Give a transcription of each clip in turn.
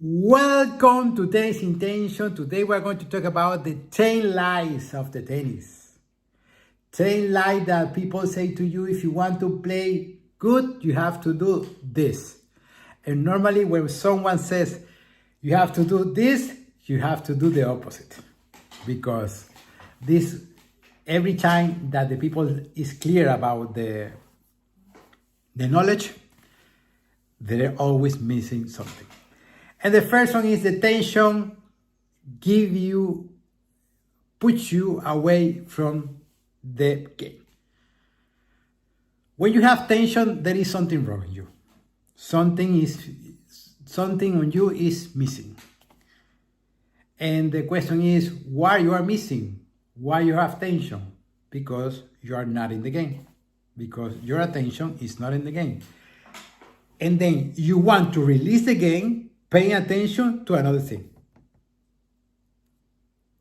Welcome to Tennis Intention. Today we're going to talk about the 10 lies of the tennis. 10 lies that people say to you: if you want to play good, you have to do this. And normally when someone says you have to do this, you have to do the opposite. Because this, every time that the people is clear about the knowledge, they're always missing something. And the first one is the tension puts you away from the game. When you have tension, there is something wrong in you. Something on you is missing. And the question is why you are missing, why you have tension, because you are not in the game, because your attention is not in the game. And then you want to release the game, paying attention to another thing.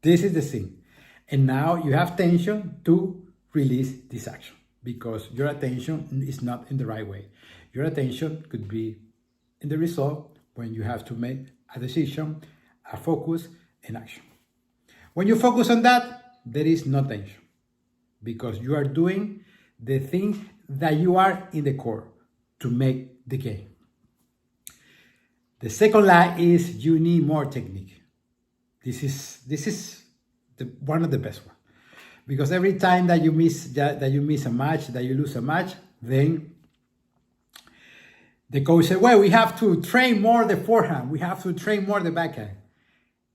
This is the thing. And now you have tension to release this action because your attention is not in the right way. Your attention could be in the result when you have to make a decision, a focus, and action. When you focus on that, there is no tension because you are doing the thing that you are in the core to make the game. The second lie is you need more technique. This is one of the best ones, because every time that you miss a match, that you lose a match, then the coach said, "Well, we have to train more the forehand. We have to train more the backhand,"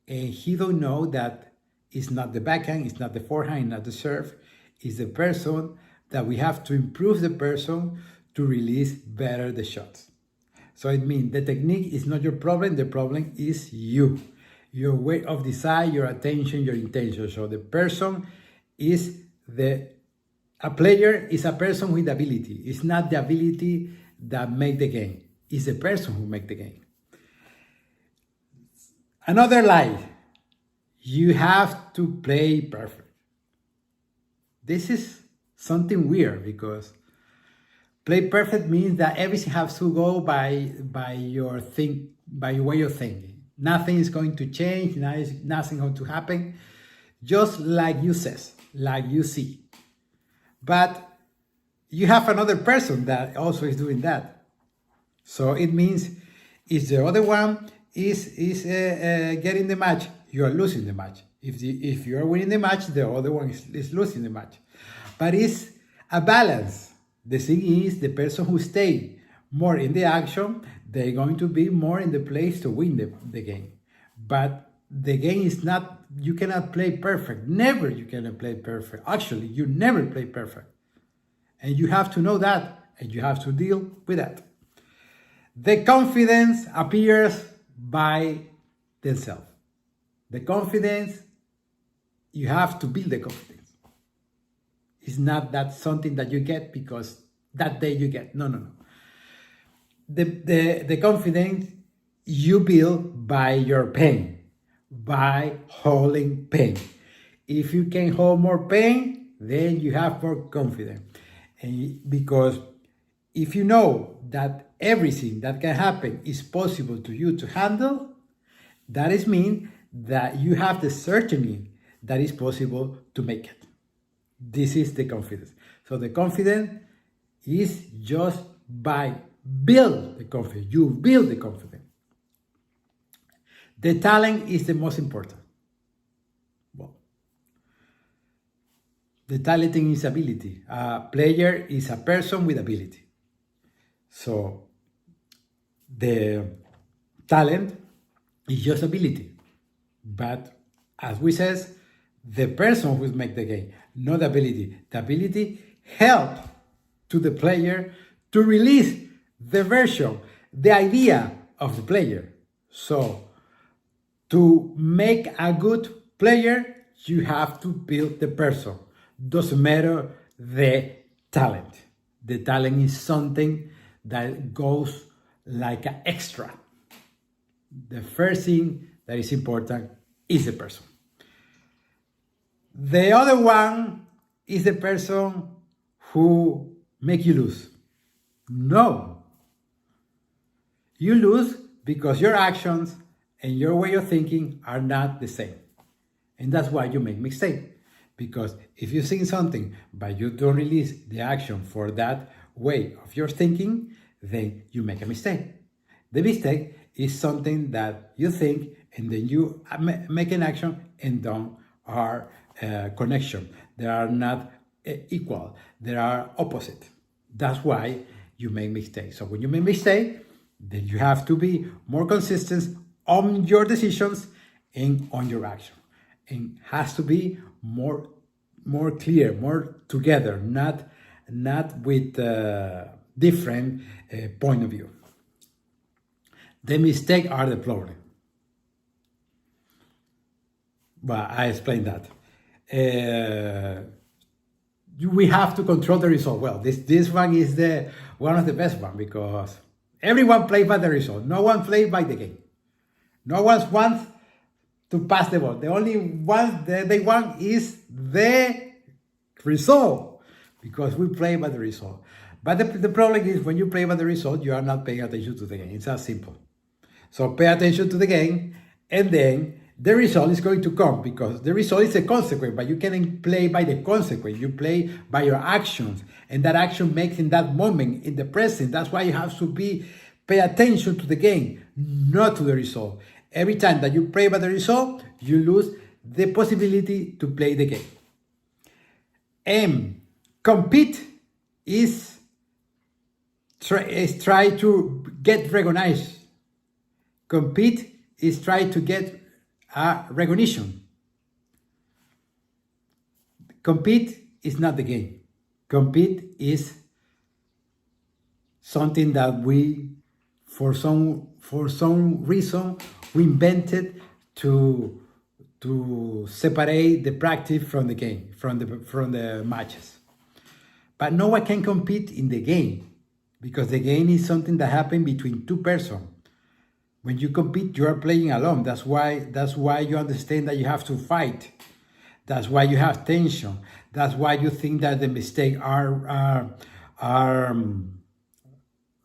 and he don't know that it's not the backhand, it's not the forehand, not the serve. It's the person that we have to improve the person to release better the shots. So it means the technique is not your problem, the problem is you. Your way of design, your attention, your intention. So the person is a player is a person with ability. It's not the ability that make the game. It's the person who make the game. Another lie, you have to play perfect. This is something weird because play perfect means that everything has to go by your way of thinking. Nothing is going to change, nothing going to happen, just like you says, like you see. But you have another person that also is doing that. So it means if the other one is getting the match, you are losing the match. If you are winning the match, the other one is losing the match. But it's a balance. The thing is, the person who stay more in the action, they're going to be more in the place to win the game. But the game is not, you cannot play perfect. Never you cannot play perfect. Actually, you never play perfect. And you have to know that, and you have to deal with that. The confidence appears by themselves. The confidence, you have to build the confidence. It's not that something that you get because that day you get. No. The confidence you build by your pain, by holding pain. If you can hold more pain, then you have more confidence. And because if you know that everything that can happen is possible to you to handle, that is mean that you have the certainty that it's possible to make it. This is the confidence. So the confidence is just by build the confidence. You build the confidence. The talent is the most important. Well, the talent is ability. A player is a person with ability. So the talent is just ability. But as we says, the person who make the game, not the ability. The ability helps to the player to release the version, the idea of the player. So to make a good player, you have to build the person. Doesn't matter the talent. The talent is something that goes like an extra. The first thing that is important is the person. The other one is the person who make you lose. No. You lose because your actions and your way of thinking are not the same. And that's why you make mistake. Because if you think something, but you don't release the action for that way of your thinking, then you make a mistake. The mistake is something that you think and then you make an action and don't are connection. They are not equal. They are opposite. That's why you make mistakes. So when you make mistake, then you have to be more consistent on your decisions and on your action. And has to be more clear, more together, not with different point of view. The mistake are the problem. Well, I explained that. We have to control the result. Well, this one is one of the best one because everyone plays by the result. No one plays by the game. No one wants to pass the ball. The only one that they want is the result because we play by the result. But the problem is when you play by the result, you are not paying attention to the game. It's that simple. So pay attention to the game and then the result is going to come because the result is a consequence, but you can't play by the consequence. You play by your actions and that action makes in that moment, in the present. That's why you have to pay attention to the game, not to the result. Every time that you play by the result, you lose the possibility to play the game. And compete is try to get recognized. Compete is try to get recognition. Compete is not the game. Compete is something that we, for some reason, we invented to separate the practice from the game, from the matches. But no one can compete in the game because the game is something that happens between two persons. When you compete, you are playing alone. That's why you understand that you have to fight. That's why you have tension. That's why you think that the mistakes are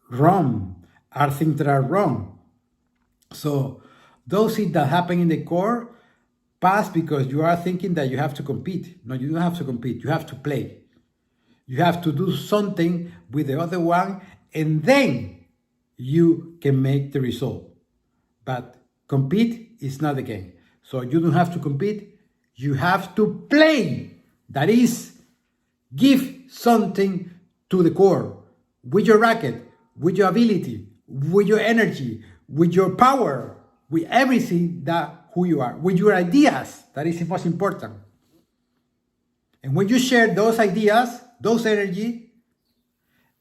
wrong, are things that are wrong. So those things that happen in the core pass because you are thinking that you have to compete. No, you don't have to compete. You have to play. You have to do something with the other one, and then you can make the result. But compete is not the game. So you don't have to compete. You have to play. That is, give something to the core with your racket, with your ability, with your energy, with your power, with everything that who you are, with your ideas. That is the most important. And when you share those ideas, those energy,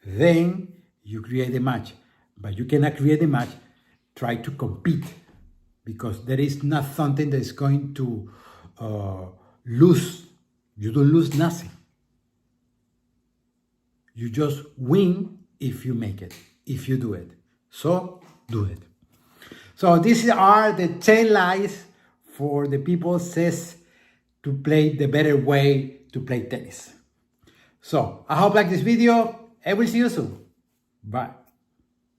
then you create a match. But you cannot create a match. Try to compete because there is not something that is going to lose. You don't lose nothing. You just win if you make it, if you do it. So do it. So these are the 10 lies for the people says to play the better way to play tennis. So I hope you like this video and we'll see you soon. Bye.